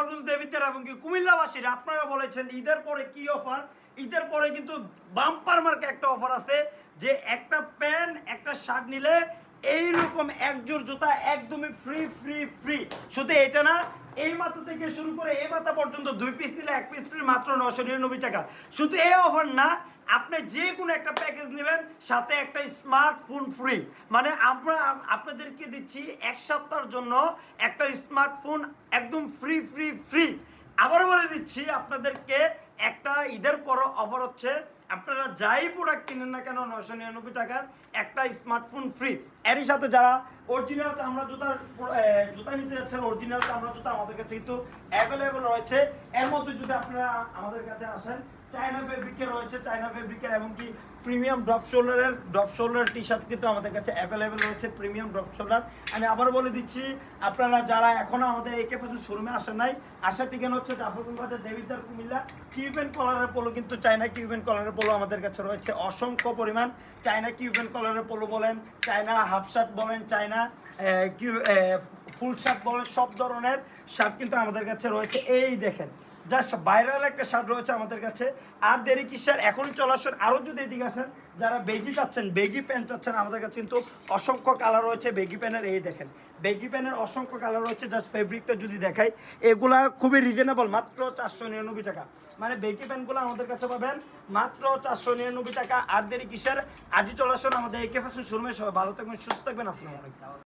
গোপালগঞ্জ দেবিদ্যার এবং কি কুমিল্লাবাসীরা আপনারা বলেছেন ঈদের পরে কি অফার। ঈদের পরে কিন্তু বাম্পার মার্কে একটা অফার আছে যে একটা প্যান্ট একটা শার্ট নিলে এইরকম একজোড় জুতা একদমই ফ্রি ফ্রি ফ্রি। শুধু এটা না, এই মাথা থেকে শুরু করে এই মাথা পর্যন্ত 2 পিস নিলে 1 পিস ফ্রি মাত্র 999 টাকা। শুধু এই অফার না, আপনি যে কোনো একটা প্যাকেজ নেবেন সাথে একটা স্মার্টফোন ফ্রি। মানে আমরা আপনাদেরকে দিচ্ছি 1 সপ্তাহের জন্য একটা স্মার্টফোন একদম ফ্রি ফ্রি ফ্রি। আবারও বলে দিচ্ছি আপনাদেরকে, একটা ঈদের পর অফার হচ্ছে, আপনারা যাই প্রোডাক্ট কিনেন না কেন 999 টাকার একটা স্মার্টফোন ফ্রি। এরই সাথে যারা অরিজিনাল চামড়া জুতা নিতে যাচ্ছেন, অরিজিনাল চামড়া জুতা আমাদের কাছে কিন্তু অ্যাভেলেবেল রয়েছে। এর মধ্যে যদি আপনারা আমাদের কাছে আসেন, চায়না ফেব্রিকের রয়েছে, চায়না ফেব্রিকের এবং কি প্রিমিয়াম ড্রপ শোল্ডারের টি শার্ট কিন্তু আমাদের কাছে অ্যাভেলেবেল রয়েছে, প্রিমিয়াম ড্রপ শোল্ডার। আমি আবার বলে দিচ্ছি, আপনারা যারা এখনও আমাদের একে ফ্যাশন শোরুমে আসেন নাই, আসার ঠিকানা হচ্ছে জাফরগঞ্জ বাজার, দেবিদ্বার, কুমিল্লা। কিউবেন কলারের পোলো কিন্তু চায়না কিউবেন কলারের পোলো আমাদের কাছে রয়েছে অসংখ্য পরিমাণ। চায়না কিউবেন কলারের পোলো বলেন, চায়না হাফ শার্ট বলেন, চায়না ফুল শার্ট বলেন, সব ধরনের শার্ট কিন্তু আমাদের কাছে রয়েছে। এই দেখেন, জাস্ট ভাইরাল একটা শার্ট রয়েছে আমাদের কাছে। আর দেরি কি স্যার, এখন চলে আসুন। আরও যদি এদিকে আসেন, যারা বেগি চাচ্ছেন, বেগি প্যান্ট চাচ্ছেন, আমাদের কাছে কিন্তু অসংখ্য কালার রয়েছে বেগি প্যান্টের। এই দেখেন, বেগি প্যান্টের অসংখ্য কালার রয়েছে। জাস্ট ফেব্রিকটা যদি দেখাই, এগুলা খুবই রিজনেবল, মাত্র 499 টাকা। মানে বেগি প্যান্টগুলো আমাদের কাছে পাবেন মাত্র 499 টাকা। আর দেরি কি স্যার, আজই চলে আসুন আমাদের একে ফ্যাশন শোরুমে। সবাই ভালো থাকবেন, সুস্থ থাকবেন, আসসালামু আলাইকুম।